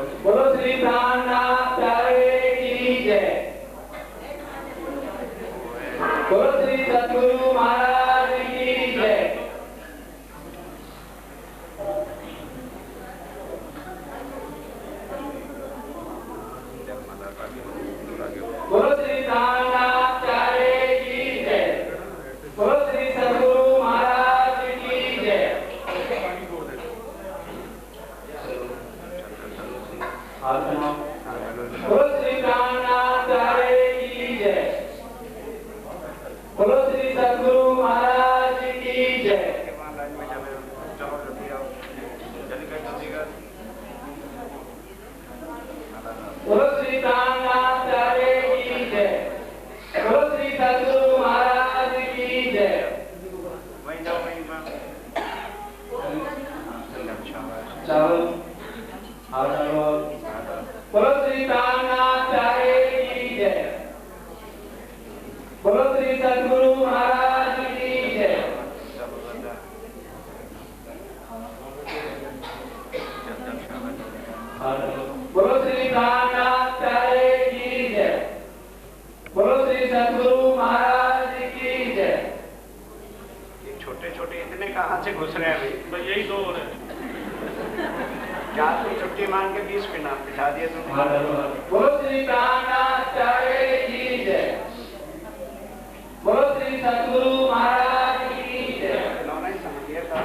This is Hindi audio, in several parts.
बोलो श्री प्राणनाथ प्यारे की जय। बोलो श्री सद्गुरु महाराज की जय। बोलो श्री प्राणनाथ प्यारे की जय। बोलो श्री सद्गुरु महाराज की जय। बोलो श्री प्राणनाथ प्यारे की जय। बोलो श्री सद्गुरु महाराज की जय। बोलो श्री प्राणनाथ प्यारे की जय। बोलो श्री सद्गुरु महाराज की जय। बोलो श्री प्राणनाथ प्यारे की जय। बोलो श्री सद्गुरु महाराज की जय। बोलो श्री प्राणनाथ प्यारे की जय। बोलो श्री सद्गुरु महाराज की जय। ये छोटे छोटे इतने कहाँ से घुस रहे हैं भाई? यही दो हो रहे हैं। क्या तुम छुट्टी मांग के 20 मिनट बिठा दिए तुमने? बोलो श्री प्राणनाथ प्यारे की जय। बोलो श्री सद्गुरु महाराज की जय। खिलौना ही समझ लिया था।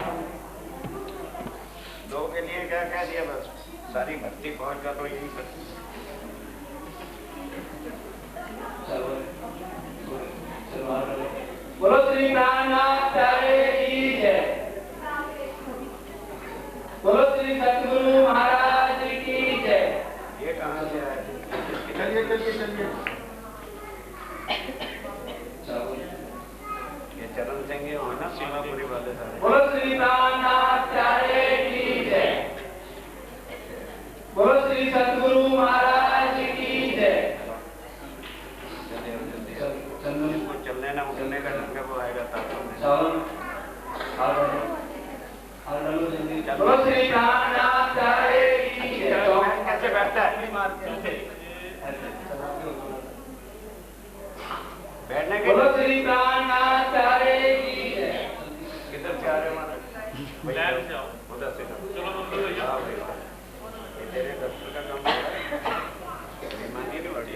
दो के लिए क्या कह दिया, बस सारी भक्ति पहुंच का तो यही कर। बोलो श्री प्राणनाथ प्यारे की जय। बोलो श्री सद्गुरु महाराज की जय। ये कहाँ से आए? चलिए चलिए चलिए। ये चरण सिंह हो ना सीमापुरी वाले सारे। बोलो श्री प्राणनाथ प्यारे की जय। बोलो श्री सद्गुरु महाराज की जय। चलने ना उठने का ढंग वो आएगा तब। बोलो श्री प्राणनाथ प्यारे की जय। कैसे बैठता है? बैठने के। बोलो श्री प्राणनाथ प्यारे की जय। किधर से आ रहे हो हमारे? उधर से। ये तेरे दफ्तर का काम है। बेईमानी नहीं बढ़ी।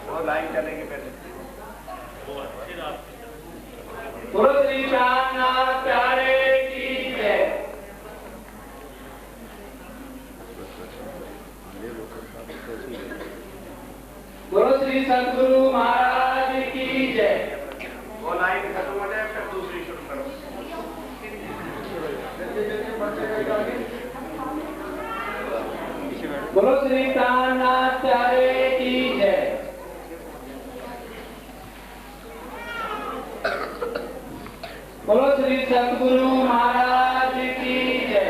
वो लाइन चलेगी पहले। बोलो श्री प्राणनाथ प्यारे की जय। बोलो श्री सद्गुरु महाराज की जय। वो लाइन खत्म हो जाए फिर दूसरी शुरू करो। बोलो श्री प्राणनाथ प्यारे की जय। बोलो श्री सद्गुरु महाराज की जय।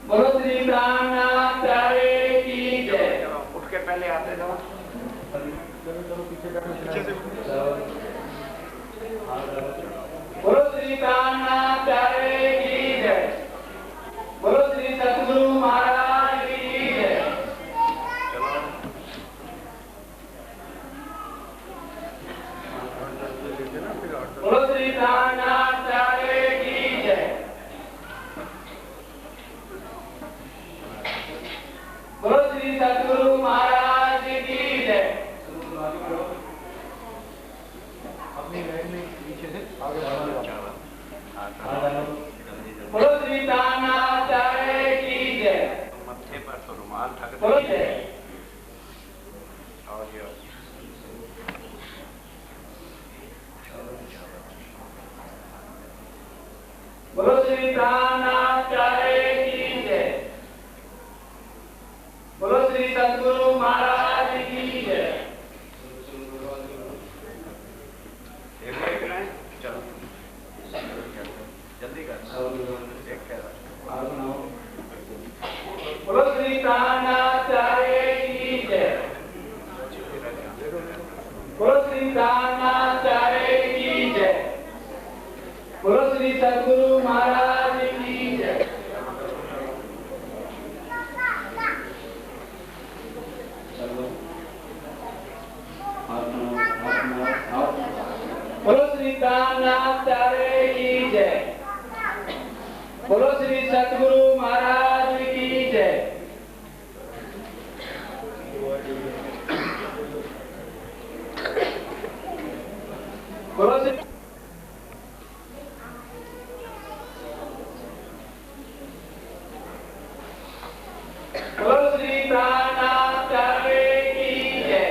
बोलो श्री प्राणनाथ प्यारे की जय। उठ के पहले आते जाओ। बोलो श्री प्राणनाथ प्यारे की जय। बोलो श्री सद्गुरु महाराज की जय। बोलो श्री प्राणनाथ प्यारे की जय। बोलो श्री सद्गुरु महाराज की जय। अपनी लाइन में पीछे से आगे बोलो श्री प्राणनाथ प्यारे की जय। मत्थे पर तो रुमाल ढक दो। बोलो जय। और ये बोलो श्री प्राणनाथ प्यारे की जय। बोलो श्री सद्गुरु महाराज की जय। चलो जल्दी कर। बोलो श्री प्राणनाथ प्यारे की जय। बोलो श्री प्राणनाथ प्यारे की जय। बोलो श्री सद्गुरु महाराज की जय। बोलो श्री कामनाथ प्यारे की जय। बोलो श्री सद्गुरु महाराज की जय। बोलो श्री प्राणनाथ प्यारे की जय।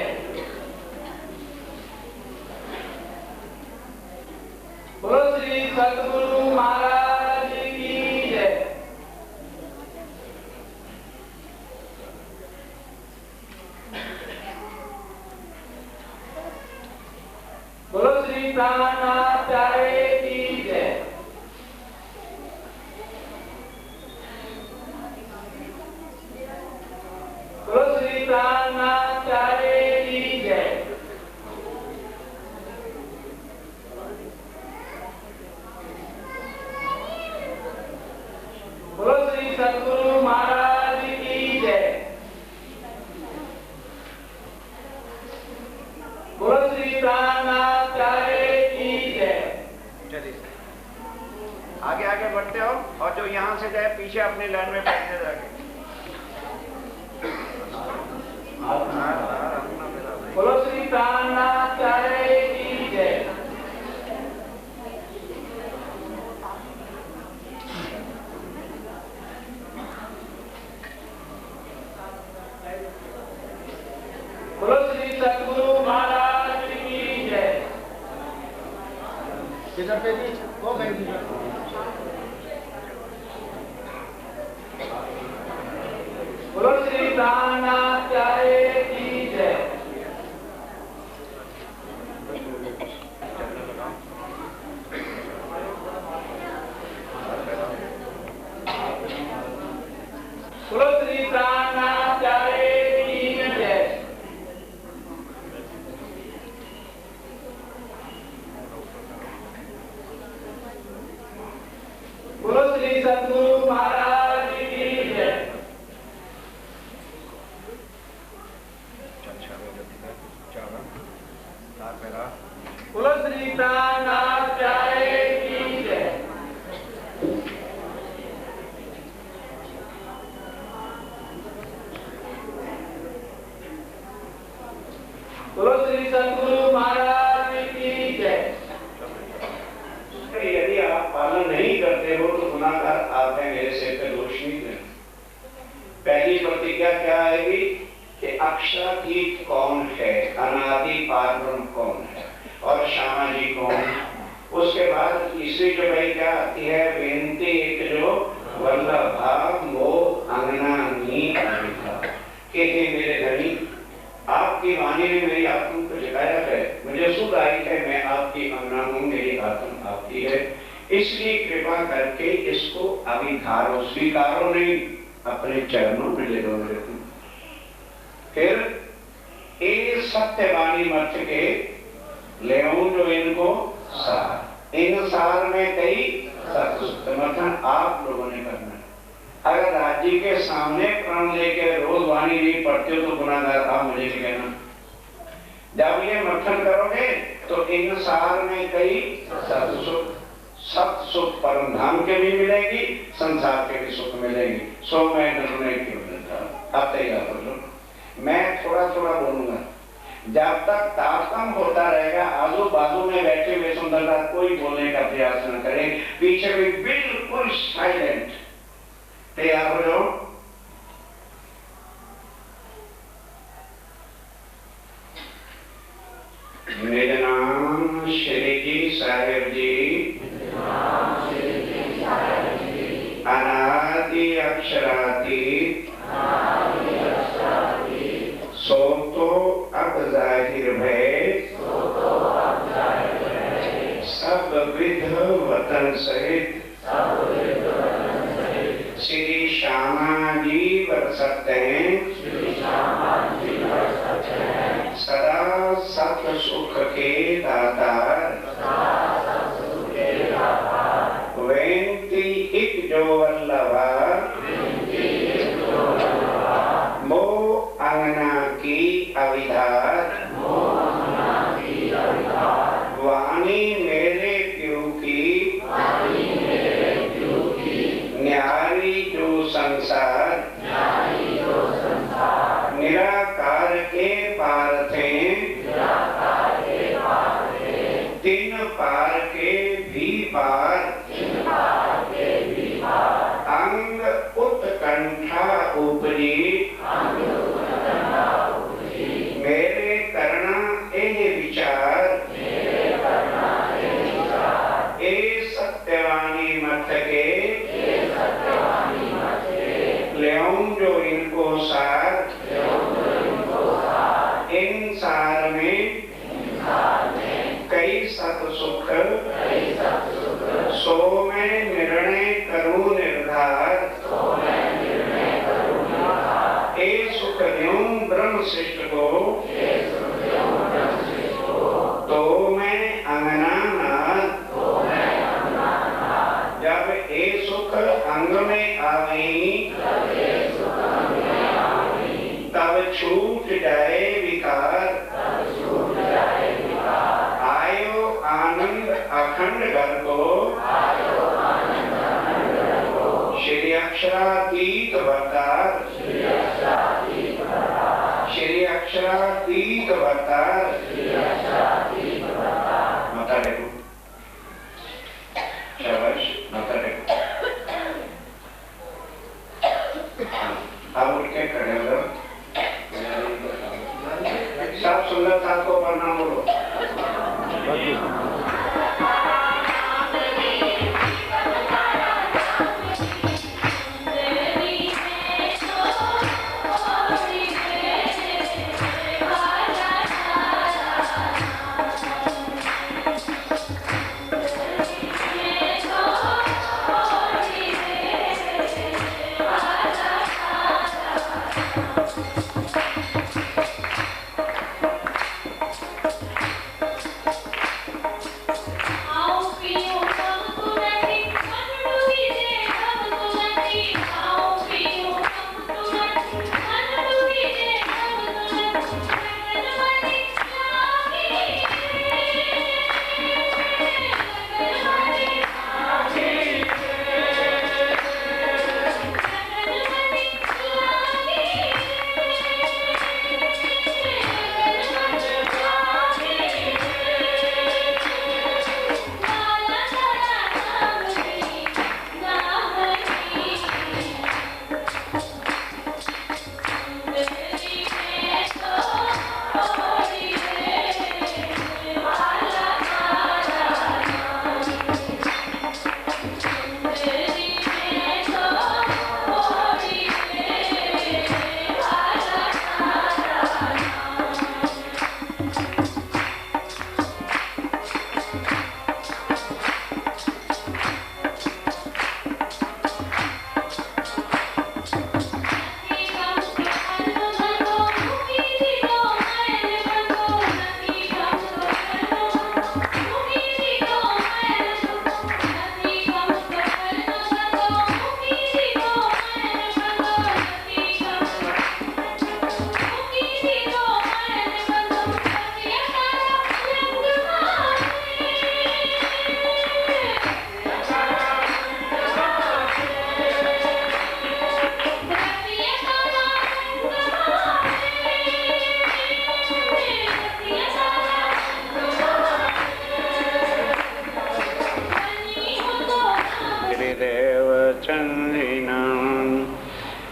बोलो श्री सद्गुरु महाराज की जय। बोलो श्री प्राणनाथ प्यारे की जय। बोलो श्री प्राणनाथ प्यारे की जय। बोलो श्री सद्गुरु महाराज की जय। बोलो श्री प्राणनाथ प्यारे की जय। चलिए आगे आगे बढ़ते हो और जो यहाँ से जाए पीछे अपनी लाइन में बैठने जाके। बोलो श्री प्राणनाथ प्यारे की जय। बोलो श्री सद्गुरु महाराज की जय। किधर पे भी वो गए भी। बोलो श्री प्राणनाथ प्यारे की जय। बोलो श्री प्राणनाथ प्यारे की जय। बोलो श्री सद्गुरु महाराज की जय। बोलो श्री प्राणनाथ प्यारे की जय। बोलो श्री सद्गुरु महाराज की जय। यदि आप पालन नहीं करते हो तो गुनाहगार आप हैं, मेरे सिर पे दोष नहीं है। पहली प्रतिज्ञा क्या आएगी कि अक्षरातीत कौन है, अनादि पारब्रह्म कौन है और श्यामा जी कौन है। उसके बाद तीसरी जो भाई क्या आती है बेनती एक जो वल्लभा मोह अंगना नी अमिता के मेरे धनी आपकी वाणी ने मेरी आत्मा को जगाया है, मुझे सुध आई है, मैं आपकी अंगना हूँ, मेरी आत्मा आपकी है, इसलिए कृपा करके इसको अभिधारो, स्वीकारो नहीं, अपने चरणों में ले लो मेरे को। फिर एक सत्यवाणी मत के ले जो इनको सार, इन सार में कई सत्य मथन आप लोगों ने करना है। अगर राज्य के सामने प्रण लेके रोज वाणी नहीं पढ़ते हो तो गुनाहगार आप मुझे भी कहना। जब ये मथन करोगे तो इन सार में कई सत सुख परम धाम के भी मिलेगी, संसार के भी सुख मिलेगी। सो मैं डरने क्यों देता। अब तैयार हो लो, मैं थोड़ा थोड़ा बोलूंगा। जब तक तारतम होता रहेगा आजू बाजू में बैठे हुए सुंदरता कोई बोलने का प्रयास न करे, पीछे भी बिल्कुल साइलेंट। तैयार हो जाओ। मेरे नाम श्री जी साहेब जी अनादि अक्षरातीत सो तो अब जाहिर भय सब विध वतन सहित श्री श्यामा मत के लेऊं जो इनको सार इन सार में कई सत सुख सो मैं निर्णय करूं निर्धार ए सुख द्यूं ब्रह्म शिष्ट को तो मैं अंगना नाथ जब ए सुख अंग में आवी तब छूट जाए विकार आयो आनंद अखंड घर को श्री अक्षरातीत अवतार श्री अक्षरातीत अवतार माता टेको शाबाश माता टेको आप उठ के खड़े हो जाओ सब सुंदर साथ को प्रणाम बोलो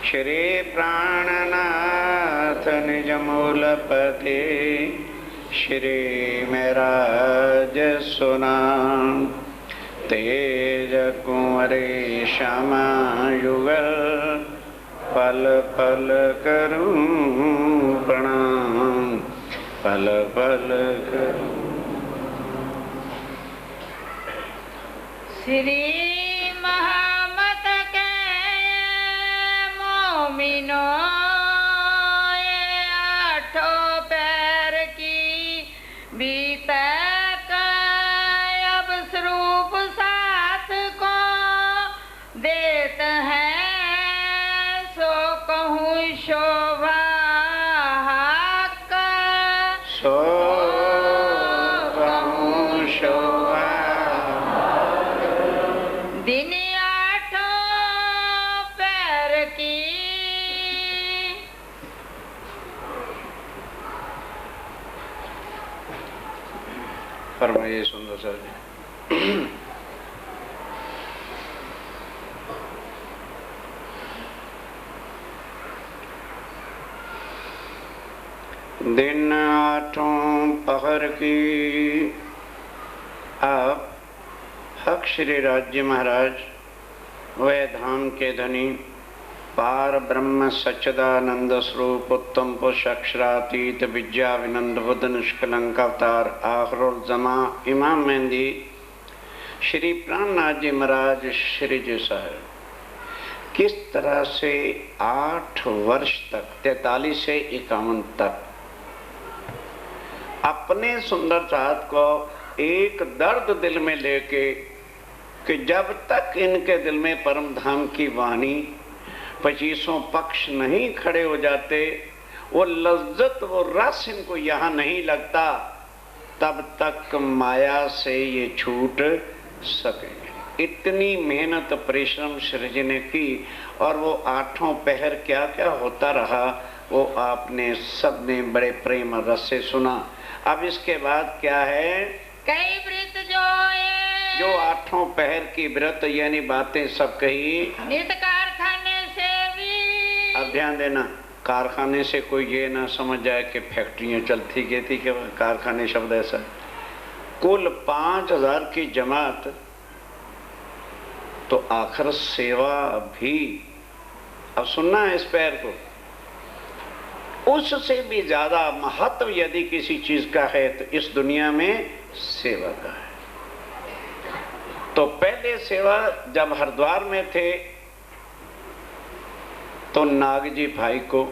श्री प्राणनाथ निज मूलपति श्री मेराज सुना तेज कुंवरे श्यामा युगल पल पल करूं प्रणाम पल पल करूं। श्री मोमिनो ये आठों पैर की बीतक अब स्वरूप साथ को देत हैं सो कहूँ शोभा सो कहूँ शोभा दिन फरमाइए सुंदर सर जी। दिन आठों पहर की आप हक श्री राज्य महाराज वह धाम के धनी पार ब्रह्म सच्चिदानंद स्वरूप उत्तम पुरुष अक्षरातीत विद्या विनंद बुद्ध निष्कलंक अवतार आखिरुल जमा इमाम मेहंदी श्री प्राणनाथ जी महाराज श्री जी साहब किस तरह से 8 वर्ष तक 43 से 51 तक अपने सुंदर साथ को एक दर्द दिल में लेके कि जब तक इनके दिल में परम धाम की वाणी 25 पक्ष नहीं खड़े हो जाते, वो लज्जत वो रस इनको यहाँ नहीं लगता, तब तक माया से ये छूट सकेंगे। इतनी मेहनत परिश्रम श्री जी ने की और वो 8 पहर क्या क्या होता रहा वो आपने सबने बड़े प्रेम रस से सुना। अब इसके बाद क्या है, कई व्रत जो 8 पहर की व्रत यानी बातें सब कही। नित कारखाने से भी, अब ध्यान देना, कारखाने से कोई ये ना समझ जाए कि फैक्ट्रियां चलती गई थी कि कारखाने शब्द ऐसा। कुल 5000 की जमात, तो आखिर सेवा भी, अब सुनना है इस पैर को, उससे भी ज्यादा महत्व यदि किसी चीज का है तो इस दुनिया में सेवा का है। तो पहले सेवा जब हरिद्वार में थे तो नागजी भाई को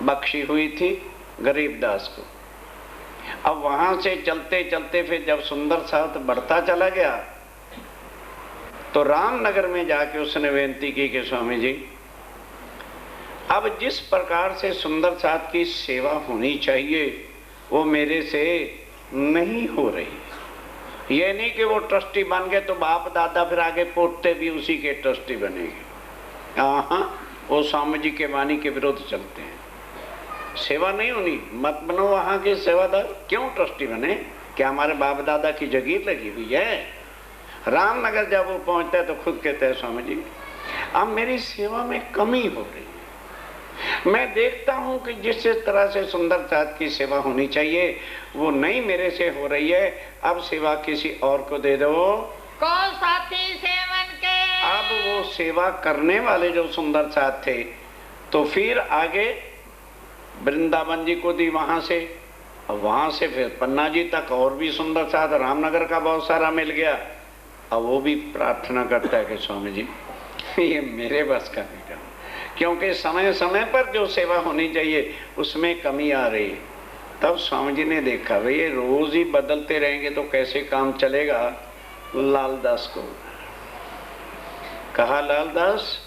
बख्शी हुई थी गरीबदास को। अब वहां से चलते चलते फिर जब सुंदर साथ बढ़ता चला गया तो रामनगर में जाके उसने बेनती की कि स्वामी जी अब जिस प्रकार से सुंदर साथ की सेवा होनी चाहिए वो मेरे से नहीं हो रही। ये नहीं कि वो ट्रस्टी बन गए तो बाप दादा फिर आगे पोते भी उसी के ट्रस्टी बनेंगे। हाँ, वो स्वामी जी के वाणी के विरुद्ध चलते हैं। सेवा नहीं होनी, मत बनो वहां के सेवादार। क्यों ट्रस्टी बने? क्या हमारे बाप दादा की जगीर लगी हुई है? रामनगर जब वो पहुंचता है तो खुद कहते हैं स्वामी जी अब मेरी सेवा में कमी हो रही है। मैं देखता हूं कि जिस तरह से सुंदर साथ की सेवा होनी चाहिए वो नहीं मेरे से हो रही है। अब सेवा किसी और को दे दो। को साथी सेवन के, अब वो सेवा करने वाले जो सुंदर साथ थे तो फिर आगे वृंदावन जी को दी वहां से, वहां से फिर पन्ना जी तक और भी सुंदर साथ रामनगर का बहुत सारा मिल गया। अब वो भी प्रार्थना करता है कि स्वामी जी ये मेरे बस का नहीं काम, क्योंकि समय समय पर जो सेवा होनी चाहिए उसमें कमी आ रही है। तब स्वामी जी ने देखा भाई ये रोज ही बदलते रहेंगे तो कैसे काम चलेगा। लालदास को कहा, लालदास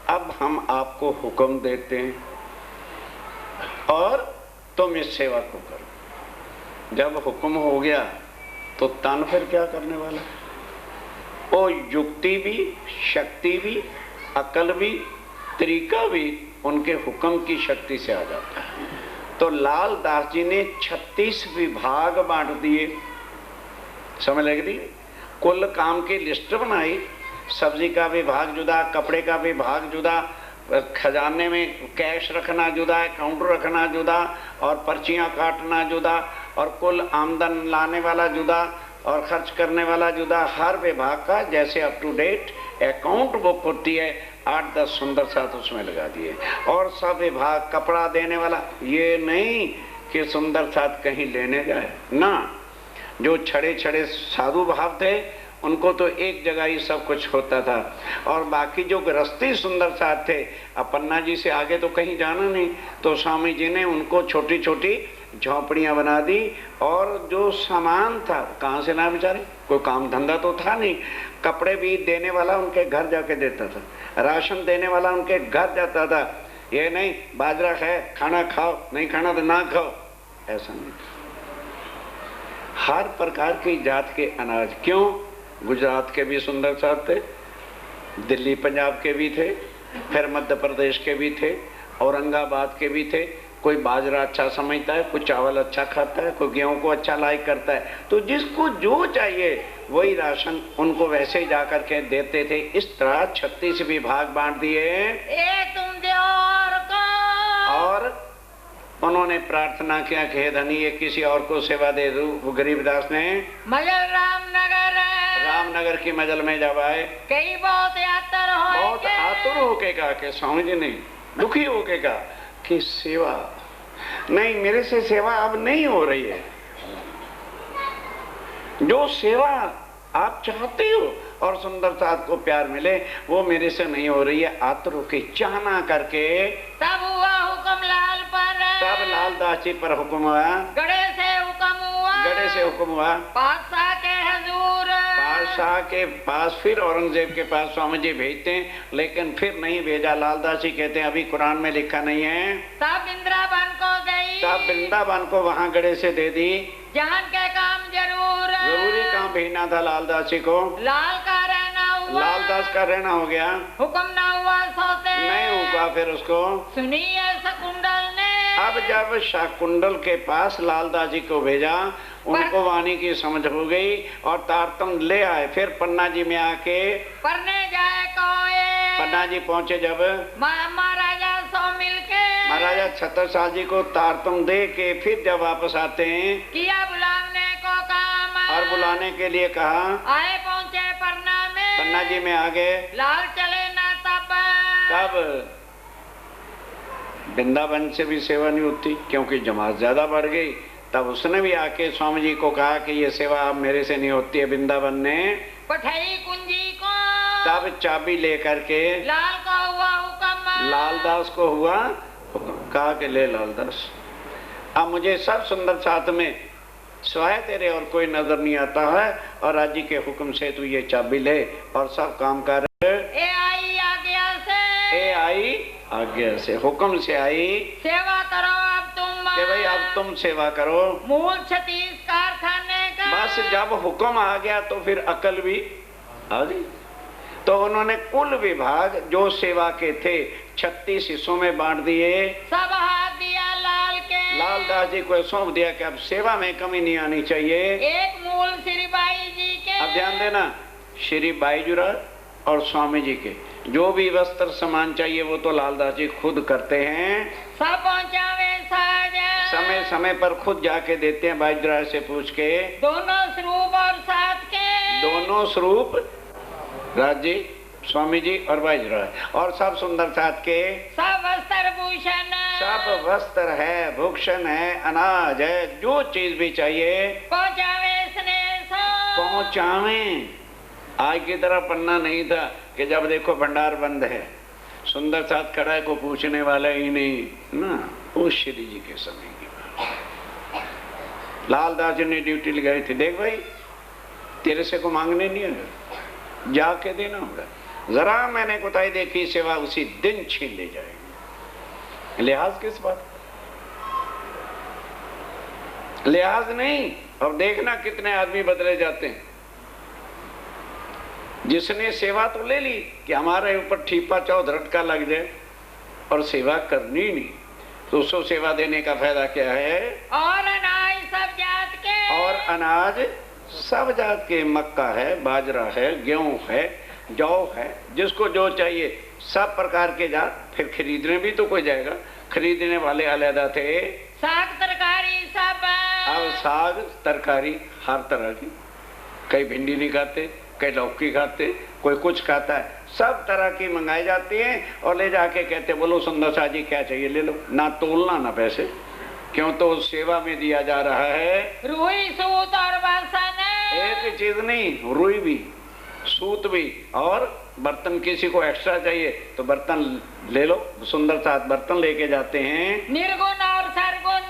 अब हम आपको हुक्म देते हैं और तुम इस सेवा को करो। जब हुक्म हो गया तो तन फिर क्या करने वाला? वो युक्ति भी, शक्ति भी, अकल भी, तरीका भी उनके हुक्म की शक्ति से आ जाता है। तो लालदास जी ने 36 विभाग बांट दिए। समझ लग रही? कुल काम की लिस्ट बनाई। सब्जी का विभाग जुदा, कपड़े का विभाग जुदा, खजाने में कैश रखना जुदा, अकाउंट रखना जुदा, और पर्चियां काटना जुदा, और कुल आमदन लाने वाला जुदा और खर्च करने वाला जुदा। हर विभाग का जैसे up to date account book होती है 8-10 सुंदर साथ उसमें लगा दिए। और सब विभाग, कपड़ा देने वाला, ये नहीं कि सुंदर साथ कहीं लेने जाए ना। जो छड़े छड़े साधु भाव थे उनको तो एक जगह ही सब कुछ होता था, और बाकी जो गृहस्थी सुंदर साथ थे अब पन्ना जी से आगे तो कहीं जाना नहीं, तो स्वामी जी ने उनको छोटी छोटी झोपड़ियां बना दी। और जो सामान था कहाँ से ना बेचारे, कोई काम धंधा तो था नहीं। कपड़े भी देने वाला उनके घर जाके देता था, राशन देने वाला उनके घर जाता था। ये नहीं बाजरा है खाना खाओ, नहीं खाना तो ना खाओ, ऐसा नहीं। हर प्रकार की जात के अनाज, क्यों? गुजरात के भी सुंदर साथ थे, दिल्ली पंजाब के भी थे, फिर मध्य प्रदेश के भी थे, औरंगाबाद के भी थे। कोई बाजरा अच्छा समझता है, कोई चावल अच्छा खाता है, कोई गेहूं को अच्छा लाइक करता है। तो जिसको जो चाहिए वही राशन उनको वैसे ही जाकर के देते थे। इस तरह 36 विभाग बांट दिए। तुम दे और उन्होंने प्रार्थना किया कि हे धनी ये किसी और को सेवा दे दूं। वो गरीबदास ने मगर रामनगर रामनगर की मजल में जब आए, कई बहुत यातर हो बहुत आतुर होके कहा कि स्वामी जी नहीं, दुखी होके कहा कि सेवा नहीं, मेरे से सेवा अब नहीं हो रही है। जो सेवा आप चाहते हो और सुंदर साथ को प्यार मिले, वो मेरे से नहीं हो रही है। आतुर होके चाहना करके तब हुआ हुक्म लाल पर, तब लाल दास जी पर हुक्म हुआ, गड़े से हुक्म हुआ, गड़े से हुक्म हुआ, बादशाह के हजूर, बादशाह के पास। फिर औरंगजेब के पास स्वामी जी भेजते हैं, लेकिन फिर नहीं भेजा। लालदास जी कहते हैं अभी कुरान में लिखा नहीं है। तब वृंदावन को गई, तब वृंदावन को वहां गड़े से दे दी। जान के काम जरूरी काम भेजना था लालदास जी को। लाल का रहना हुआ, लालदास का रहना हो गया, हुक्म ना हुआ सोते नहीं हुआ। फिर उसको सुनिए शकुंडल ने, अब जब शाकुंडल के पास लालदास जी को भेजा, उनको वाणी की समझ हो गई और तारतम ले आए। फिर पन्ना जी में आके पढ़ने जाए कोए, पन्ना जी पहुंचे जब महाराजा सो मिलके, महाराजा छत्रसाल जी को तारतम दे के फिर जब वापस आते हैं, किया बुलाने को काम, और बुलाने के लिए कहा, आए पहुंचे पन्ना में, पन्ना जी में आ गए। लाल चले ना तब, तब वृंदावन से भी सेवा नहीं होती क्योंकि जमात ज्यादा बढ़ गई। तब उसने भी आके स्वामी जी को कहा कि ये सेवा अब मेरे से नहीं होती है। वृंदावन ने पठई कुंजी को, तब चाबी लेकर के लाल को हुआ हुक्म, लालदास को हुआ हुक्म, कहा कि ले लालदास, अब मुझे सब सुंदर साथ में स्वाय तेरे और कोई नजर नहीं आता है, और राज्य के हुक्म से तू ये चाबी ले और सब काम कर। ए आई आज्ञा से, ए आई आज्ञा से, हुक्म से आई सेवा करो अब तुम, कि भाई अब तुम सेवा करो। मूल 36 कारखाने का, बस जब हुक्म आ गया तो फिर अकल भी आ गई। तो उन्होंने कुल विभाग जो सेवा के थे 36 हिस्सों में बांट दिए। सब हाथ दिया लाल के, लालदास जी को सौंप दिया कि अब सेवा में कमी नहीं आनी चाहिए। एक मूल श्री बाई जी के, अब ध्यान देना, श्री बाईजुरा और स्वामी जी के जो भी वस्त्र सामान चाहिए वो तो लालदास जी खुद करते हैं। सब पहुँचावे साज, समय समय पर खुद जाके देते हैं बाईजुरा से पूछ के। दोनों स्वरूप और साथ के, दोनों स्वरूप राज जी, स्वामी जी और बाईजुरा, और सब सुंदर साथ के, सब वस्त्र भूषण, सब वस्त्र है, भूषण है, अनाज है, जो चीज भी चाहिए पहुँचावे स्नेह सो, पहुंचावे। आज की तरह पन्ना नहीं था कि जब देखो भंडार बंद है, सुंदर साथ खड़ा है, को पूछने वाला ही नहीं ना। उस श्री जी के समय की बात। लालदास जी ने ड्यूटी लगाई थी, देख भाई तेरे से को मांगने नहीं है, जाके देना होगा। जरा मैंने कोताही देखी, सेवा उसी दिन छीन ले जाएगी। लिहाज किस बात, लिहाज नहीं। और देखना कितने आदमी बदले जाते हैं। जिसने सेवा तो ले ली कि हमारे ऊपर ठीपा चौध रटका लग जाए और सेवा करनी नहीं, तो उसको सेवा देने का फायदा क्या है। और अनाज सब जात के, और अनाज सब जात के, मक्का है, बाजरा है, गेहूं है, जौ है, जिसको जो चाहिए सब प्रकार के जात। फिर खरीदने भी तो कोई जाएगा, खरीदने वाले अलहदा थे। साग तरकारी सब, अब साग तरकारी हर तरह की, कई भिंडी नहीं खाते, कई लौकी खाते, कोई कुछ खाता है, सब तरह की मंगाई जाती है और ले जाके कहते बोलो सुंदर सा जी क्या चाहिए ले लो। ना तोलना ना पैसे, क्यों तो सेवा में दिया जा रहा है। रुई सूत और बसन, एक चीज नहीं, रुई भी, सूत भी, और बर्तन किसी को एक्स्ट्रा चाहिए तो बर्तन ले लो। सुंदर साथ बर्तन लेके जाते हैं। निर्गुण और सरगुण,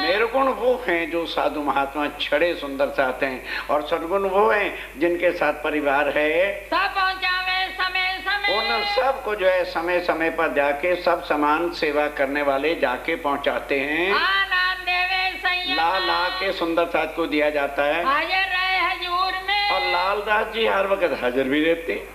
निर्गुण वो हैं जो साधु महात्मा छड़े सुंदर साथ हैं, और सद्गुण वो हैं जिनके साथ परिवार है। सब पहुँचावे समय समय, उन सब को जो है समय समय पर जाके सब समान सेवा करने वाले जाके पहुंचाते हैं। आनंद देवे संयम, ला ला के सुंदर साथ को दिया जाता है। हाजिर रहे हजूर में, और लालदास जी हर वक्त हाजिर भी रहते।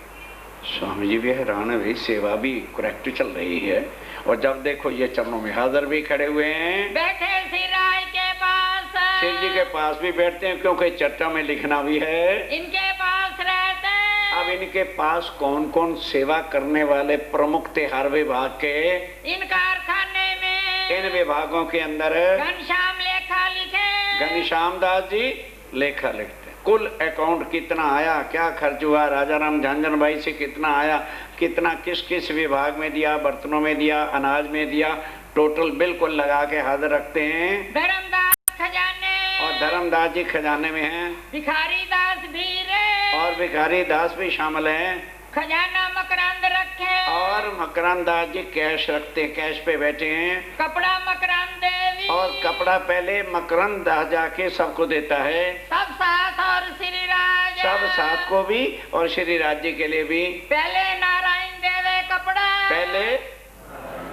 स्वामी जी भी हैरान है, भाई सेवा भी करेक्ट चल रही है। और जब देखो ये चरणों में हाजिर भी खड़े हुए हैं, बैठे सिराय के पास, शिव जी के पास भी बैठते हैं क्योंकि चर्चा में लिखना भी है। इनके पास रहते। अब इनके पास कौन कौन सेवा करने वाले प्रमुख थे हर विभाग के। इन कारखाने में, इन विभागों के अंदर घनश्याम लेखा लिखे, घनश्याम दास जी लेखा लिखते, कुल अकाउंट कितना आया, क्या खर्च हुआ, राजा राम झांझन भाई से कितना आया, कितना किस किस विभाग में दिया, बर्तनों में दिया, अनाज में दिया, टोटल बिल्कुल लगा के हाजिर रखते हैं। धर्मदास खजाने और धर्मदास जी खजाने में हैं, भिखारी दास भी रे और भिखारी दास भी शामिल हैं, खजाना मकरंद रखे और मकरंद दास जी कैश रखते, कैश पे बैठे हैं। कपड़ा मकरंद देवी और कपड़ा पहले मकरंद दास जाके सबको देता है, सब साथ और श्री राज सब साथ को भी और श्री राज जी के लिए भी। पहले नारायण देवे कपड़ा पहले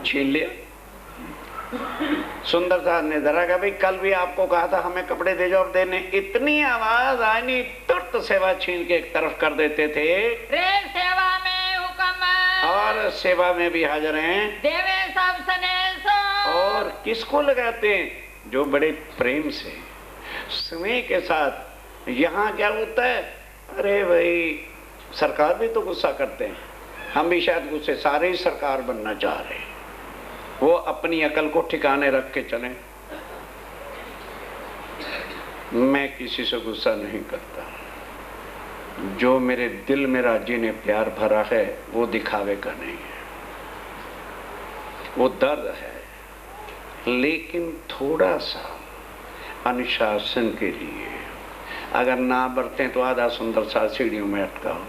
छीन लिया। सुंदर साहब ने जरा कहा भाई कल भी आपको कहा था हमें कपड़े दे जाओ, देने इतनी आवाज आनी तुरंत सेवा छीन के एक तरफ कर देते थे। रे सेवा में हुक्म और सेवा में भी हाजिर हैं। देवे सब सनेसो और किसको लगाते हैं? जो बड़े प्रेम से स्नेह के साथ। यहाँ क्या होता है, अरे भाई सरकार भी तो गुस्सा करते हैं, हम भी शायद गुस्से, सारे ही सरकार बनना चाह रहे हैं। वो अपनी अकल को ठिकाने रख के चलें। मैं किसी से गुस्सा नहीं करता, जो मेरे दिल में राज्य ने प्यार भरा है वो दिखावे का नहीं है, वो दर्द है। लेकिन थोड़ा सा अनुशासन के लिए अगर ना बरतें तो आधा सुंदर सा सीढ़ियों में अटकाओ,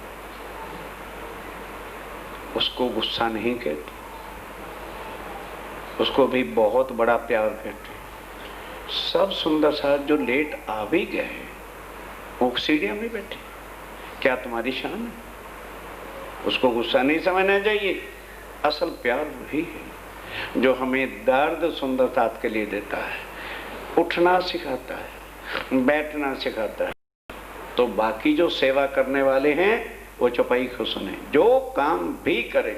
उसको गुस्सा नहीं कहते, उसको भी बहुत बड़ा प्यार कहते। सब सुंदर साथ जो लेट आ भी गए वो सीढ़ियों में बैठे, क्या तुम्हारी शान है? उसको गुस्सा नहीं समझना चाहिए। असल प्यार वही है जो हमें दर्द सुंदर साथ के लिए देता है, उठना सिखाता है, बैठना सिखाता है। तो बाकी जो सेवा करने वाले हैं वो चौपाई को सुने, जो काम भी करे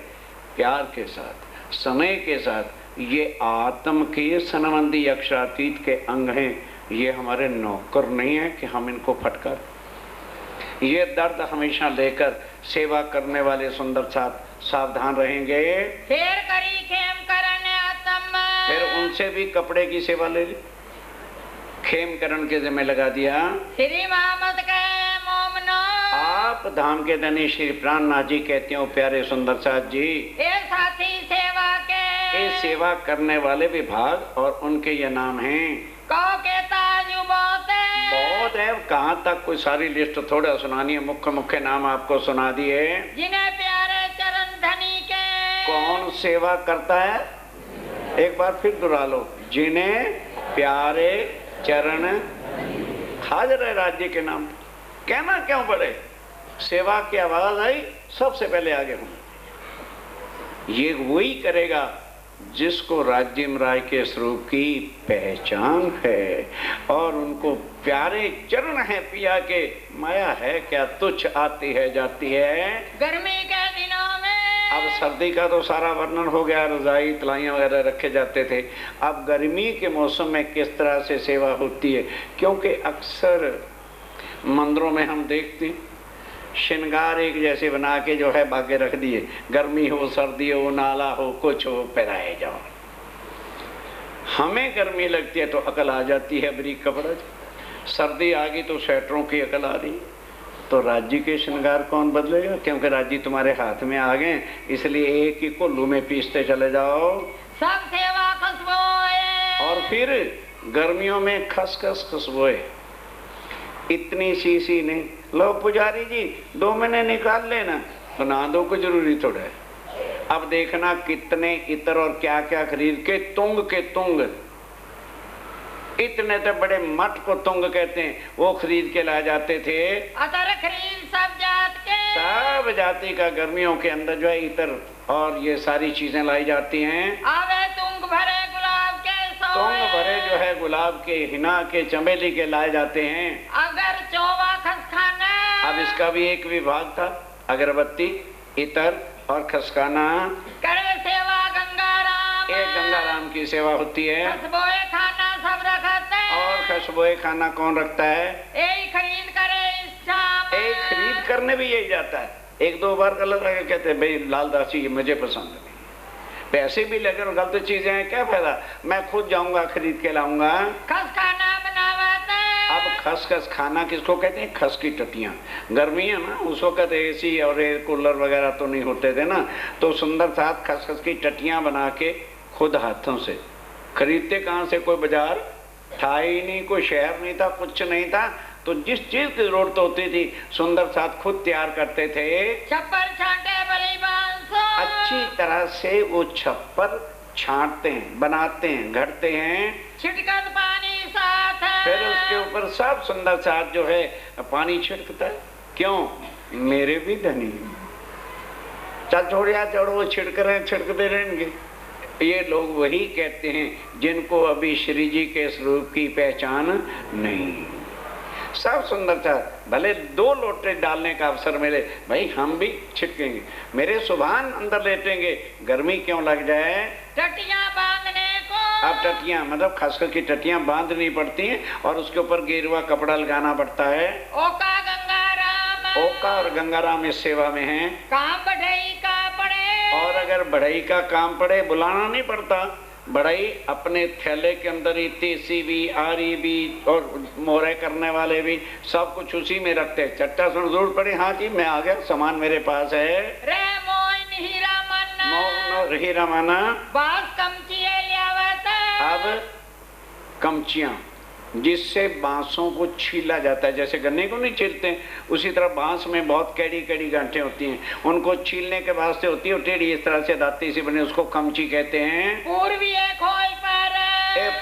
प्यार के साथ, समय के साथ। ये आत्म के सनबंदी अक्षरातीत के अंग हैं, ये हमारे नौकर नहीं है कि हम इनको फटकार। ये दर्द हमेशा लेकर सेवा करने वाले सुंदर साथ सावधान रहेंगे। फेर करी खेम करने आत्म फिर उनसे भी कपड़े की सेवा ले ली, खेम करण के जिम्मे लगा दिया। श्री मोहम्मद के मोमनो आप धाम के धनी श्री प्राणनाथ जी कहते हो प्यारे सुंदर साथ जी, ये साथी सेवा के ये सेवा करने वाले विभाग और उनके ये नाम हैं। कहो के ताजु बहुत है, कहाँ तक कोई सारी लिस्ट थोड़ा सुनानी है, मुख्य मुख्य नाम आपको सुना दिए। जिन्हें प्यारे चरण धनी के कौन सेवा करता है? एक बार फिर दोहरा लो, जिन्हें प्यारे चरण। हाजिर है राज्य के नाम, कहना क्यों पड़े? सेवा की आवाज आई सबसे पहले आगे हूं। ये वही करेगा जिसको राज्य राय के स्वरूप की पहचान है और उनको प्यारे चरण है पिया के। माया है क्या तुच्छ, आती है जाती है। गर्मी के दिनों में अब सर्दी का तो सारा वर्णन हो गया, रजाई तलाइयाँ वगैरह रखे जाते थे। अब गर्मी के मौसम में किस तरह से सेवा होती है, क्योंकि अक्सर मंदिरों में हम देखते हैं श्रृंगार एक जैसे बना के जो है बागे रख दिए, गर्मी हो सर्दी हो नाला हो कुछ हो पहनाए जाओ। हमें गर्मी लगती है तो अकल आ जाती है बरीक कपड़ा, सर्दी आ गई तो स्वेटरों की अकल आ रही। तो राज्य के श्रृंगार कौन बदलेगा, क्योंकि राज्य तुम्हारे हाथ में आ गए, इसलिए एक ही कोल्लू में पीसते चले जाओ। सब सेवा खुशबुएं और फिर गर्मियों में खसखस खुशबुएं इतनी सी नहीं। लो पुजारी जी 2 महीने निकाल लेना, तो ना दो को जरूरी थोड़ा है। अब देखना कितने इतर और क्या क्या खरीद के तुंग इतने तो बड़े मठ को तुंग कहते हैं, वो खरीद के ला जाते थे। अतर खरीद सब जात के, सब जाति का गर्मियों के अंदर जो है इतर और ये सारी चीजें लाई जाती हैं। आवे तुंग भरे गुलाब के तुंग भरे जो है गुलाब के, हिना के, चमेली के लाए जाते हैं। अगर चौवा खसखाना, अब इसका भी एक विभाग था, अगरबत्ती, इतर और खसकाना। करे सेवा गंगाराम, एक गंगाराम की सेवा होती है। खुशबुए खाना सब रखते हैं। और खुशबुए खाना कौन रखता है? यही खरीद करे इस शाम, एक खरीद करने भी यही जाता है। 1-2 बार गलत लगे, कहते हैं भाई लालदास जी मुझे पसंद नहीं, पैसे भी लगे और गलत चीजें हैं, क्या फायदा, मैं खुद जाऊंगा खरीद के लाऊंगा। खसखाना बनावते, अब खसखस खाना किसको कहते हैं? खस की टटियाँ। गर्मी है ना, उस वक्त एसी और एयर कूलर वगैरह तो नहीं होते थे ना, तो सुंदर साथ खसखस की टटियाँ बना के खुद हाथों से खरीदते। कहाँ से? कोई बाजार था ही नहीं, कोई शहर नहीं था, कुछ नहीं था, तो जिस चीज की जरूरत होती थी सुंदर साथ खुद तैयार करते थे। छप्पर छांटे बलि बांसो। अच्छी तरह से वो छप्पर छांटते हैं, बनाते हैं, घड़ते हैं, छिटकत पानी साथ है। फिर उसके ऊपर सब सुंदर साथ जो है पानी छिड़कता है। क्यों? मेरे भी धनी चल छोड़िया चढ़ो, वो छिड़क रहे हैं, छिड़कते रहेंगे। ये लोग वही कहते हैं जिनको अभी श्री जी के स्वरूप की पहचान नहीं। सब सुंदर था, भले 2 लोटे डालने का अवसर मिले, भाई हम भी छिटकेंगे, मेरे सुभान अंदर लेटेंगे, गर्मी क्यों लग जाए। टटियां बांधने को। अब टटियां मतलब खसखस की टटियां बांधनी पड़ती हैं और उसके ऊपर गेरुआ कपड़ा लगाना पड़ता है। ओका गंगाराम। ओका और गंगाराम इस सेवा में हैं। काम बढ़ई का पड़े। और अगर बढ़ई का काम पड़े, बुलाना नहीं पड़ता, बढ़ई अपने थैले के अंदर ही तीसी भी, आरी भी और मोहरे करने वाले भी सब कुछ उसी में रखते हैं। चट्टा सुन जरूर पड़े, हाँ जी मैं आ गया, सामान मेरे पास है। रे मोइन हीरा मन्ना। मोहन हीरा माना। बांस कमचिए लियावत। अब कमचियां जिससे बांसों को छीला जाता है, जैसे गन्ने को नहीं छीलते हैं, उसी तरह बांस में बहुत कैडी कैडी गांठें होती हैं, उनको छीलने के वास्ते होती है टेढ़ी इस तरह से दाती सी बनी, उसको कमची कहते हैं। पूर्वी खोई पर।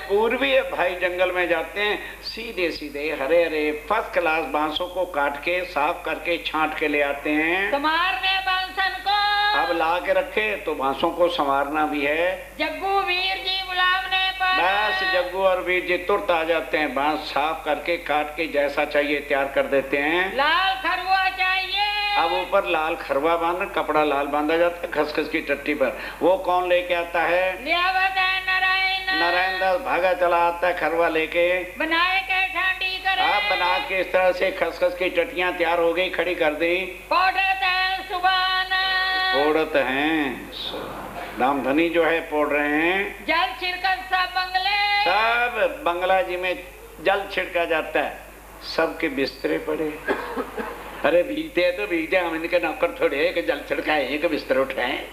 पूर्वी भाई जंगल में जाते हैं, सीधे सीधे हरे हरे फर्स्ट क्लास बांसों को काट के साफ करके छांट के ले आते हैं। संवारने बांसन को। अब ला के रखे तो बांसों को संवारना भी है। जग्गू वीर जी बुलावने पर। बस जग्गू और वीर जी तुरंत आ जाते हैं, बांस साफ करके काट के जैसा चाहिए तैयार कर देते हैं। लाल खरवा चाहिए। अब ऊपर लाल खरवा बांधा, कपड़ा लाल बांधा जाता है खसखस की टट्टी पर। वो कौन लेके आता है? लियावत है नारायण। नारायण दास भागा चला आता है खरवा लेके। बनाए के ठांडी करे। अब बना के इस तरह से खसखस की टट्टियां तैयार हो गई, खड़ी कर दी। पोड़त है सुबान। पोड़त हैं, रामधनी जो है पोड़ रहे हैं। जल छिड़कत सब बंगले। सब बंगला जी में जल छिड़का जाता है, सबके बिस्तरे पड़े। अरे भीगते हैं तो भीगते, हम इनके नौकर थोड़े है कि जल छिड़काए, एक बिस्तर उठाए।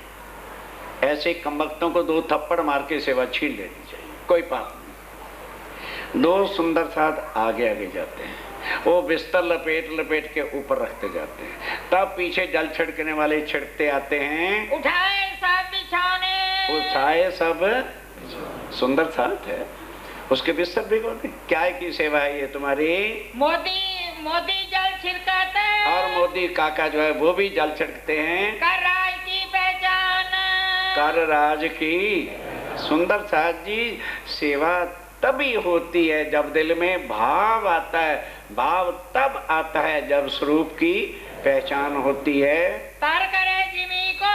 ऐसे कमबख्तों को 2 थप्पड़ मार के सेवा छीन लेनी चाहिए, कोई पाप नहीं। 2 सुंदर साथ आगे आगे जाते हैं, वो बिस्तर लपेट लपेट के ऊपर रखते जाते हैं, तब पीछे जल छिड़कने वाले छिड़कते आते हैं। उठाए सब बिछौने। उठाए सब सुंदर साथ है, उसके बिस्तर भिगोते। क्या की सेवा है ये तुम्हारी? मोदी मोदी जल छिड़काते। और मोदी काका जो है वो भी जल छिड़कते हैं। कर राज की पहचान। कर राज की। सुंदर साथ जी सेवा तभी होती है जब दिल में भाव आता है, भाव तब आता है जब स्वरूप की पहचान होती है। तर करे जिमी को।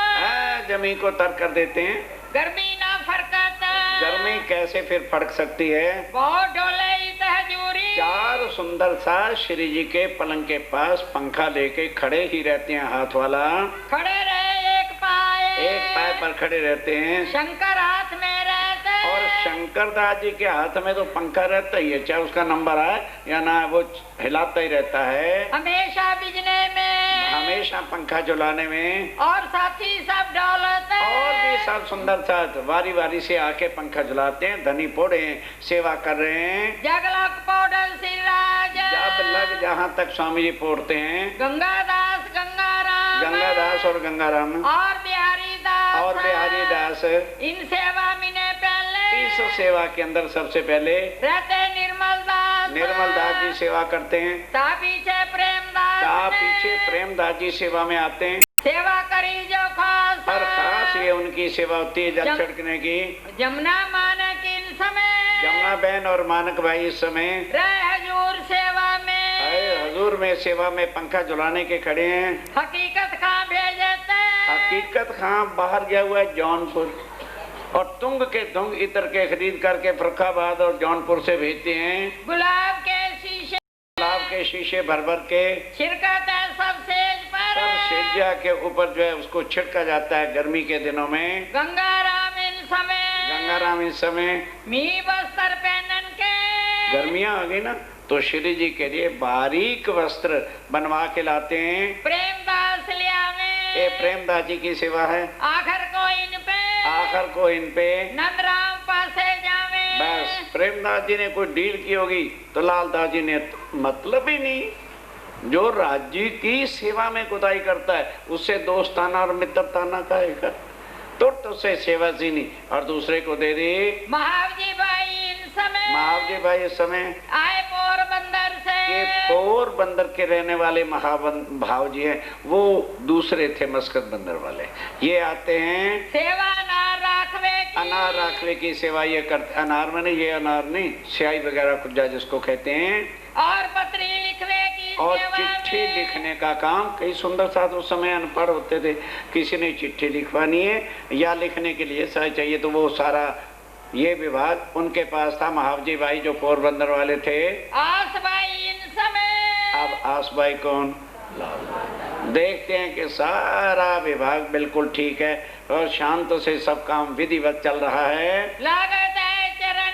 जमी को तर कर देते हैं। गर्मी ना फरकता। गर्मी कैसे फिर फड़क सकती है? बहुत डोले तहजूरी। 4 सुंदर सा श्री जी के पलंग के पास पंखा लेके खड़े ही रहते हैं, हाथ वाला। खड़े रहे एक पाए पर खड़े रहते हैं। शंकर हाथ में रहते। और शंकर दास जी के हाथ में तो पंखा रहता ही है, चाहे उसका नंबर आए या ना, वो हिलाता ही रहता है हमेशा बिजने में, हमेशा पंखा चलाने में। और साथी सब डोलते। और भी सब सुंदर साथ वारी वारी से आके पंखा चलाते हैं, धनी पोड़े सेवा कर रहे हैं। जगलक पौडल सिराज। जब लग जहाँ तक स्वामी जी पोड़ते हैं। गंगादास गंगाराम। गंगादास और गंगाराम और बिहारी दास। और बिहारी दास इन सेवा मिने पहले। इस सेवा के अंदर सबसे पहले रहते निर्मल दास। निर्मल दास जी सेवा करते हैं। ता पीछे प्रेमदास। ता पीछे प्रेमदास जी सेवा में आते हैं। सेवा करी जो खास। और खास ये उनकी सेवा होती है जल छिड़कने की। जमुना मानक इन समय। जमुना बहन और मानक भाई इस समय रहे हजूर सेवा में। हजूर में सेवा में पंखा झुलाने के खड़े हैं। हकीकत खां भेजते। हकीकत खां बाहर गया हुआ है जौनपुर, और तुंग के तुंग इतर के खरीद करके फरुखाबाद और जौनपुर से भेजते हैं। गुलाब के शीशे। गुलाब के शीशे भर भर के छिड़कत है सब सेज पर। सब सेजा के ऊपर जो है उसको छिड़का जाता है गर्मी के दिनों में। गंगाराम इन समय। गंगाराम इस समय मी बस्तर पहनन के। गर्मियां आ गई ना, तो श्री जी के लिए बारीक वस्त्र बनवा के लाते हैं। प्रेमदास लिया में ये प्रेमदास जी की सेवा है। आखिर को इन पे नंदराम पासे जावे। बस प्रेमदास जी ने कोई डील की होगी तो लालदास जी ने मतलब ही नहीं। जो राज्य की सेवा में कुदाई करता है उससे दोस्ताना और मित्रताना का है तो से सेवा सी नहीं और दूसरे को दे दे। महावजी भाई महावजी भाई इस समय आए पोरबंदर से। ये पोरबंदर के रहने वाले महाभाव जी हैं, वो दूसरे थे मस्कत बंदर वाले। ये आते हैं सेवा अनार राखवे की सेवा ये करते। अनार में ये अनार नहीं, स्याही वगैरह कुछ जिसको कहते हैं, और पत्री लिखने की और चिट्ठी लिखने का काम। कई सुंदर साथ उस समय अनपढ़ होते थे, किसी ने चिट्ठी लिखवानी है या लिखने के लिए सही चाहिए तो वो सारा ये विभाग उनके पास था। महावजी भाई जो पोरबंदर वाले थे। आस भाई इन समय। अब आस भाई कौन? देखते हैं कि सारा विभाग बिल्कुल ठीक है और शांत से सब काम विधिवत चल रहा है। लागत है चरण।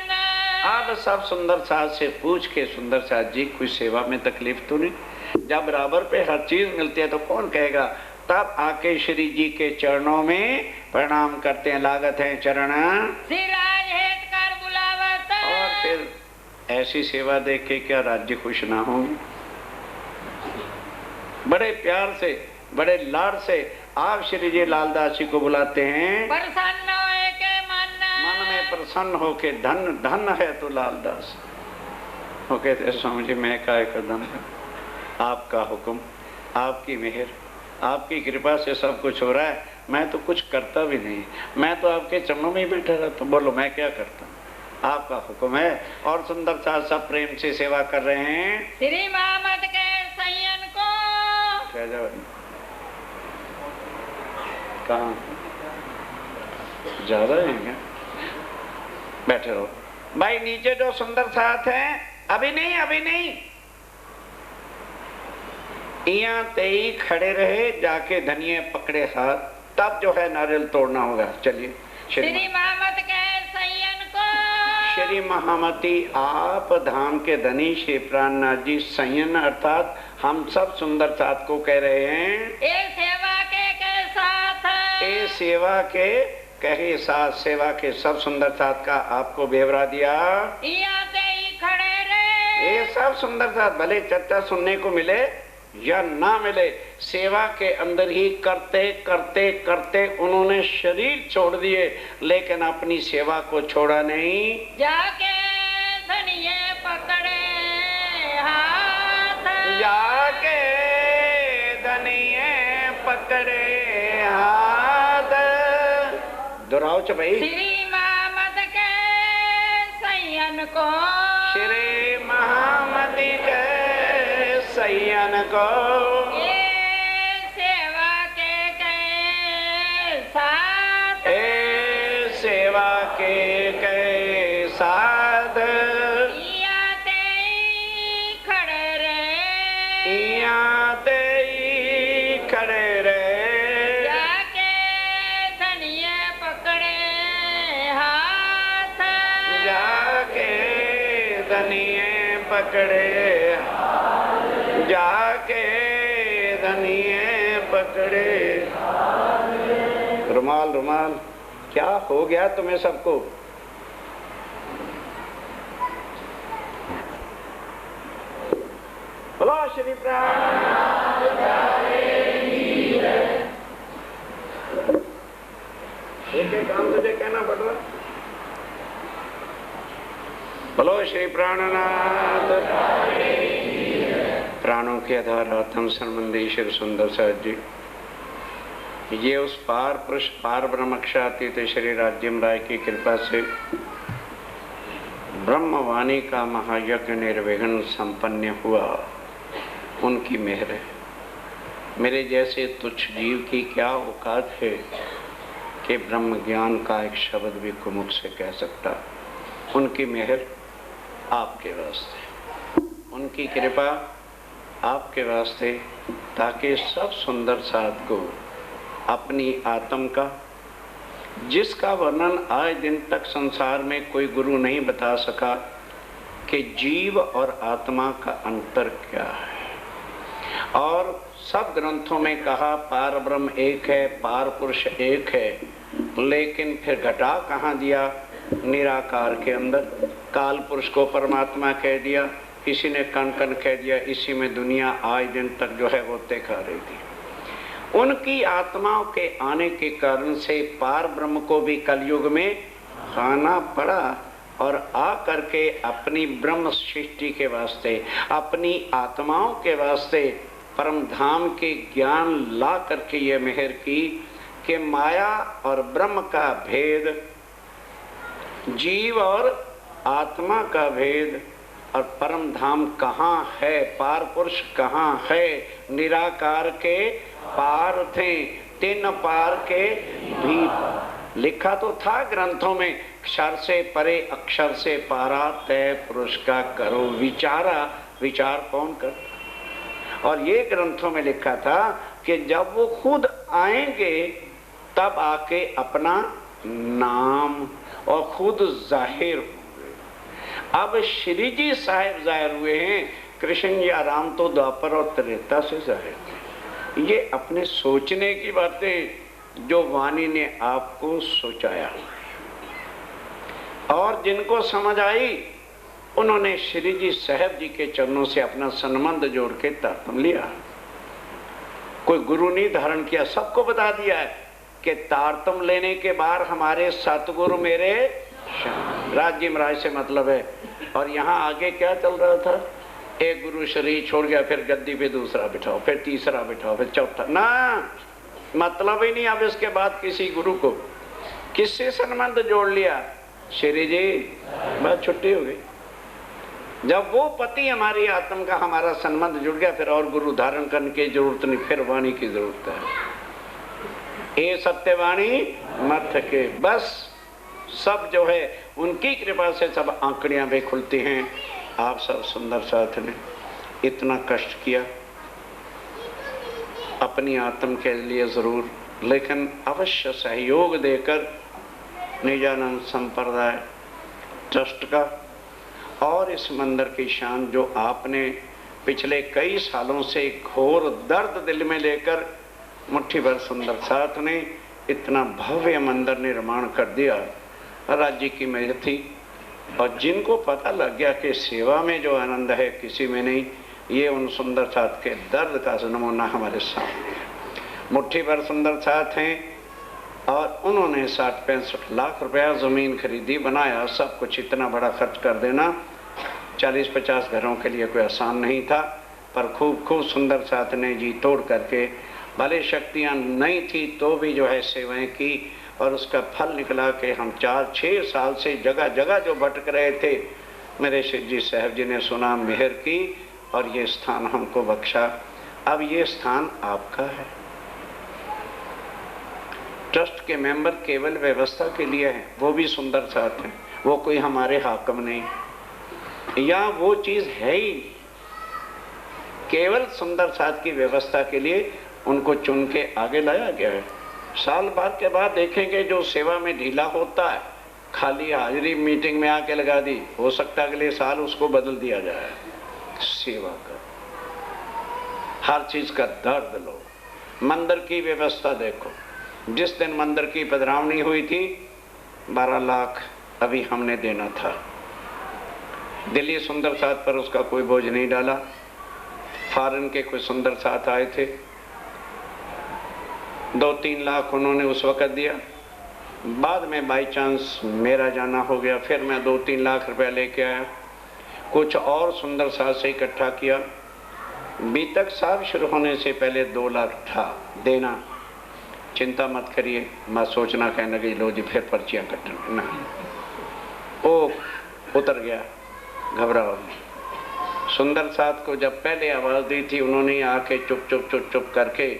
अब सब सुंदर साथ से पूछ के सुंदर साथ जी कोई सेवा में तकलीफ तो नहीं? जब बराबर पे हर चीज मिलती है तो कौन कहेगा। तब आके श्री जी के चरणों में प्रणाम करते हैं। लागत है चरण सिराज हेत कर बुलावत। और फिर ऐसी सेवा देख के क्या राज्य खुश ना होंगे? बड़े प्यार से बड़े लाड से आप श्री जी लालदास जी को बुलाते हैं। प्रसन्न होए के मन में प्रसन्न हो के धन धन है तो लालदास। वो कहते स्वामी जी मैं काय कदम है, आपका हुक्म, आपकी मेहर, आपकी कृपा से सब कुछ हो रहा है। मैं तो कुछ करता भी नहीं, मैं तो आपके चरणों में ही बैठा रहता हूँ। बोलो मैं क्या करता हूँ? आपका हुक्म है। और सुंदर सा सब प्रेम से सेवा कर रहे हैं। श्री मोहम्मद के सैयन को कहाँ ज्यादा है क्या? बैठे रहो भाई। नीचे जो सुंदर साथ है अभी नहीं यहाँ ते ही खड़े रहे, जाके धनिये पकड़े हाथ, तब जो है नारियल तोड़ना होगा। चलिए श्री मोहम्मद के सैयन को। श्री महामती आप धाम के धनी श्री प्राणनाथ जी सैयन अर्थात हम सब सुंदर साथ को कह रहे हैं। ए सेवा के साथ। ए सेवा के कहे साथ सेवा के सब सुंदर साथ का आपको बेवरा दिया। ही खड़े रहे। ये सब सुंदर साथ भले चर्चा सुनने को मिले या ना मिले, सेवा के अंदर ही करते करते करते उन्होंने शरीर छोड़ दिए लेकिन अपनी सेवा को छोड़ा नहीं। जाके धनिये पकड़े हाथ। जाके धनिये पकड़े हाथ। दोहराओ च भाई। श्री मोहम्मद के सैयन को। श्री महामती के सैयन को। ये सेवा के साथ। ए सेवा के साथ। याते खड़े रहे। याते खड़े रहे। जाके धनिये पकड़े हाथ। जाके धनिये पकड़े, जाके धनिये पकड़े। रुमाल रुमाल क्या हो गया तुम्हें सबको? बोलो श्री प्राण। एक काम तुझे कहना पड़ रहा। बोलो श्री प्राणनाथ। प्राणों के आधार आत्म संबंधी श्री सुंदर साथ जी, ये उस पार पुरुष पार ब्रह्मक्षातीत श्री राज्यम राय की कृपा से ब्रह्मवाणी का महायज्ञ निर्विघ्न संपन्न हुआ। उनकी मेहर है। मेरे जैसे तुच्छ जीव की क्या औकात है कि ब्रह्म ज्ञान का एक शब्द भी कुमुख से कह सकता। उनकी मेहर आपके वास्ते, उनकी कृपा आपके वास्ते, ताकि सब सुंदर साथ को अपनी आत्म का, जिसका वर्णन आज दिन तक संसार में कोई गुरु नहीं बता सका, कि जीव और आत्मा का अंतर क्या है। और सब ग्रंथों में कहा पार ब्रह्म एक है, पार पुरुष एक है, लेकिन फिर घटा कहाँ दिया? निराकार के अंदर। काल पुरुष को परमात्मा कह दिया, किसी ने कण कण कह दिया। इसी में दुनिया आज दिन तक जो है वो तय खा रही थी। उनकी आत्माओं के आने के कारण से पार ब्रह्म को भी कलयुग में खाना पड़ा और आ करके अपनी ब्रह्म सृष्टि के वास्ते, अपनी आत्माओं के वास्ते परम धाम के ज्ञान ला करके ये मेहर की कि माया और ब्रह्म का भेद, जीव और आत्मा का भेद, और परम धाम कहाँ है, पार पुरुष कहाँ है। निराकार के पार थे, तीन पार के भी पार। लिखा तो था ग्रंथों में, क्षर से परे अक्षर से पारा, तय पुरुष का करो विचारा। विचार कौन करता? और ये ग्रंथों में लिखा था कि जब वो खुद आएंगे तब आके अपना नाम और खुद जाहिर हुए। अब श्री जी साहिब जाहिर हुए हैं, कृष्ण या राम तो द्वापर और त्रेता से जाहिर थे। ये अपने सोचने की बातें जो वाणी ने आपको सोचाया, और जिनको समझ आई उन्होंने श्री जी साहिब जी के चरणों से अपना संबंध जोड़ के तारतम लिया। कोई गुरु नहीं धारण किया, सबको बता दिया है कि तारतम लेने के बाद हमारे सतगुरु मेरे राज्य महाराज से मतलब है। और यहाँ आगे क्या चल रहा था? एक गुरु शरीर छोड़ गया, फिर गद्दी पे दूसरा बिठाओ, फिर तीसरा बिठाओ, फिर चौथा। ना, मतलब ही नहीं। अब इसके बाद किसी गुरु को किससे संबंध जोड़ लिया? श्री जी, बस छुट्टी हो गई। जब वो पति हमारी आत्मा का हमारा संबंध जुड़ गया, फिर और गुरु धारण करने की जरूरत नहीं, फिर वाणी की जरूरत है। ये सत्यवाणी मत के, बस सब जो है उनकी कृपा से सब आंकड़ियां भी खुलती हैं। आप सब सुंदर साथ ने इतना कष्ट किया अपनी आत्म के लिए जरूर, लेकिन अवश्य सहयोग देकर निजानंद संप्रदाय ट्रस्ट का और इस मंदिर की शान जो आपने पिछले कई सालों से घोर दर्द दिल में लेकर मुट्ठी भर सुंदर साथ ने इतना भव्य मंदिर निर्माण कर दिया, राज्य की मेहर थी। और जिनको पता लग गया कि सेवा में जो आनंद है किसी में नहीं, ये उन सुंदर साथ के दर्द का नमूना हमारे सामने है। मुट्ठी भर सुंदर साथ हैं और उन्होंने 60-65 लाख रुपया ज़मीन खरीदी, बनाया। सब कुछ इतना बड़ा खर्च कर देना 40-50 घरों के लिए कोई आसान नहीं था, पर खूब सुंदर साथ ने जी तोड़ करके, भले शक्तियाँ नहीं थी तो भी जो है सेवाएं की, और उसका फल निकला कि हम 4-6 साल से जगह जगह जो भटक रहे थे, मेरे शिव जी साहब जी ने सुना, मेहर की और ये स्थान हमको बख्शा। अब ये स्थान आपका है। ट्रस्ट के मेंबर केवल व्यवस्था के लिए हैं, वो भी सुंदर साथ हैं, वो कोई हमारे हाकम नहीं, या वो चीज़ है ही नहीं। केवल सुंदर साथ की व्यवस्था के लिए उनको चुन के आगे लाया गया है। साल भर के बाद देखेंगे जो सेवा में ढीला होता है, खाली हाजिरी मीटिंग में आके लगा दी, हो सकता है अगले साल उसको बदल दिया जाए। सेवा कर, हर चीज का दर्द लो। मंदिर की व्यवस्था देखो, जिस दिन मंदिर की पधरावनी हुई थी 12 लाख अभी हमने देना था। दिल्ली सुंदर साथ पर उसका कोई बोझ नहीं डाला। फॉरेन के कोई सुंदर साथ आए थे, 2-3 लाख उन्होंने उस वक़्त दिया। बाद में बाई चांस मेरा जाना हो गया, फिर मैं 2-3 लाख रुपया लेके आया। कुछ और सुंदर साथ से इकट्ठा किया। बीतक साहब शुरू होने से पहले 2 लाख था देना। चिंता मत करिए, मैं सोचना कहने लगी लो जी फिर पर्चियाँ कटना, नहीं, ओ उतर गया, घबराओ नहीं। सुंदर साथ को जब पहले आवाज़ दी थी उन्होंने आके चुप करके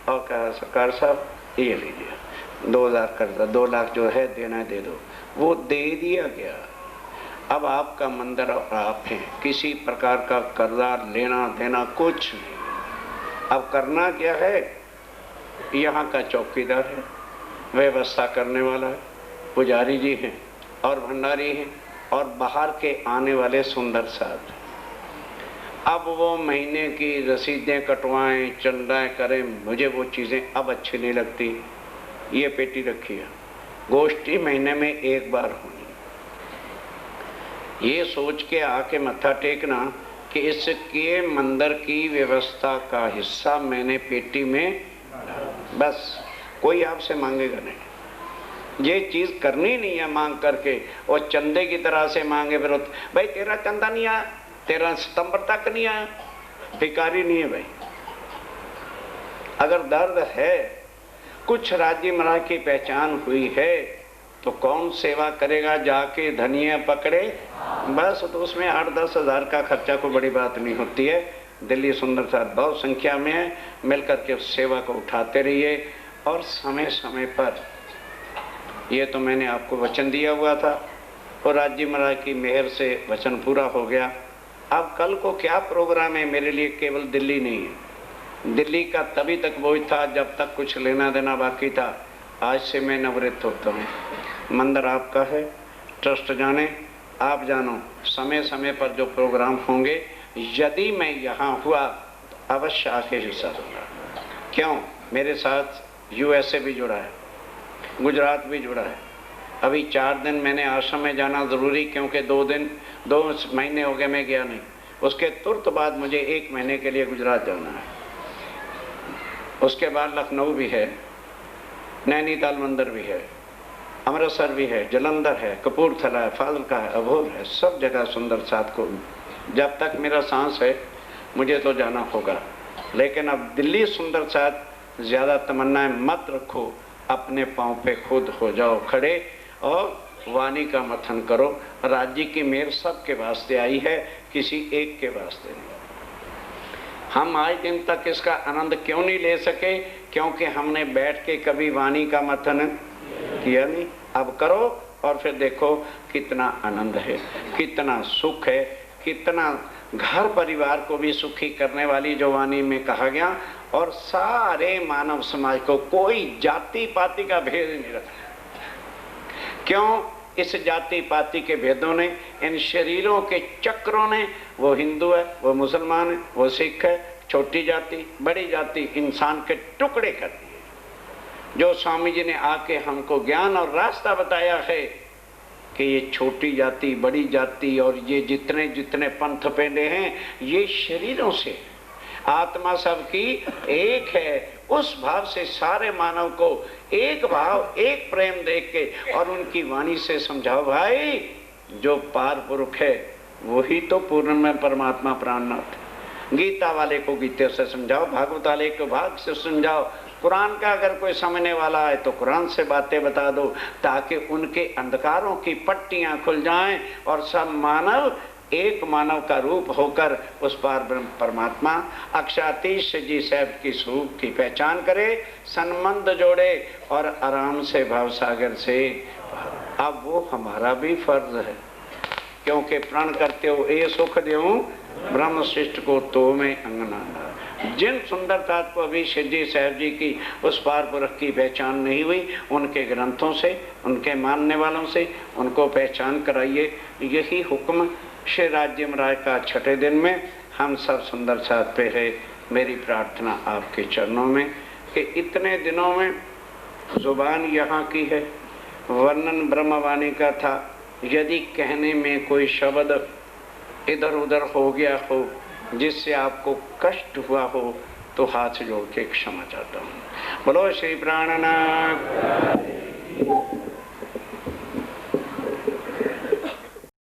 और कहा सरकार साहब ये लीजिए 2000 कर दो, 2 लाख जो है देना है दे दो। वो दे दिया गया। अब आपका मंदिर और आप हैं, किसी प्रकार का कर्जा लेना देना कुछ नहीं। अब करना क्या है, यहाँ का चौकीदार है, व्यवस्था करने वाला है, पुजारी जी हैं और भंडारी हैं और बाहर के आने वाले सुंदर साथ। अब वो महीने की रसीदें कटवाएं, चंदाएं करें, मुझे वो चीज़ें अब अच्छी नहीं लगती। ये पेटी रखी है, गोष्ठी महीने में एक बार होनी। ये सोच के आके मत्था टेकना कि इसके मंदिर की व्यवस्था का हिस्सा मैंने पेटी में, बस कोई आपसे मांगेगा नहीं। ये चीज़ करनी नहीं है मांग करके और चंदे की तरह से मांगे विरोध। भाई तेरा चंदा नहीं आया, 13 सितंबर तक नहीं आया, भिखारी नहीं है भाई। अगर दर्द है, कुछ राज्य महाराज की पहचान हुई है तो कौन सेवा करेगा जाके धनिया पकड़े, बस। तो उसमें 8-10 हज़ार का खर्चा कोई बड़ी बात नहीं होती है। दिल्ली सुंदर साथ बहुत संख्या में है, मिलकर के उस सेवा को उठाते रहिए और समय समय पर, ये तो मैंने आपको वचन दिया हुआ था और राज्य महाराज की मेहर से वचन पूरा हो गया। अब कल को क्या प्रोग्राम है मेरे लिए, केवल दिल्ली नहीं है। दिल्ली का तभी तक बोझ था जब तक कुछ लेना देना बाकी था। आज से मैं निवृत्त होता हूँ। मंदिर आपका है, ट्रस्ट जाने, आप जानो। समय समय पर जो प्रोग्राम होंगे, यदि मैं यहाँ हुआ अवश्य आके हिस्सा दूंगा। क्यों, मेरे साथ यूएसए भी जुड़ा है, गुजरात भी जुड़ा है। अभी 4 दिन मैंने आश्रम में जाना ज़रूरी, क्योंकि 2 महीने हो गए मैं गया नहीं। उसके तुरंत बाद मुझे 1 महीने के लिए गुजरात जाना है। उसके बाद लखनऊ भी है, नैनीताल मंदिर भी है, अमृतसर भी है, जलंधर है, कपूरथला है, फाजिल्का है, अबोहर है, सब जगह सुंदर साथ को जब तक मेरा सांस है मुझे तो जाना होगा। लेकिन अब दिल्ली सुंदर साथ ज़्यादा तमन्नाएं मत रखो, अपने पाँव पे खुद हो जाओ खड़े और वाणी का मथन करो। राज्य की मेहर सबके वास्ते आई है, किसी एक के वास्ते नहीं। हम आज दिन तक इसका आनंद क्यों नहीं ले सके? क्योंकि हमने बैठ के कभी वाणी का मथन किया नहीं। अब करो और फिर देखो कितना आनंद है, कितना सुख है, कितना घर परिवार को भी सुखी करने वाली जो वाणी में कहा गया। और सारे मानव समाज को कोई जाति पाति का भेद नहीं रखा। क्यों? इस जाति पाति के भेदों ने, इन शरीरों के चक्रों ने, वो हिंदू है, वो मुसलमान है, वो सिख है, छोटी जाति बड़ी जाति, इंसान के टुकड़े कर दिए। जो स्वामी जी ने आके हमको ज्ञान और रास्ता बताया है कि ये छोटी जाति बड़ी जाति और ये जितने जितने पंथ पेंडे हैं, ये शरीरों से, आत्मा सबकी एक है। उस भाव से सारे मानव को एक भाव एक प्रेम देख के और उनकी वाणी से समझाओ, भाई जो पार पुरुष है वही तो पूर्ण में परमात्मा प्राणनाथ। गीता वाले को गीता से समझाओ, भागवत वाले को भाग से समझाओ, कुरान का अगर कोई समझने वाला है तो कुरान से बातें बता दो, ताकि उनके अंधकारों की पट्टियां खुल जाएं और सब मानव एक मानव का रूप होकर उस पार ब्रह्म परमात्मा अक्षातीश जी साहब की स्वरूप की पहचान करे, संबंध जोड़े और आराम से भाव सागर से। अब वो हमारा भी फर्ज है, क्योंकि प्रण करते हो ए सुख देऊं ब्रह्म सृष्टि को तो में अंगना। जिन सुंदरता को अभी शिवजी साहब जी की उस पार पुरख की पहचान नहीं हुई, उनके ग्रंथों से, उनके मानने वालों से उनको पहचान कराइए। यही हुक्म श्री राज्य महाराज का 6ठे दिन में हम सब सुंदर साथ पे है। मेरी प्रार्थना आपके चरणों में कि इतने दिनों में जुबान यहाँ की है, वर्णन ब्रह्मवाणी का था, यदि कहने में कोई शब्द इधर उधर हो गया हो जिससे आपको कष्ट हुआ हो तो हाथ जोड़ के क्षमा चाहता हूँ। बोलो श्री प्राणनाथ।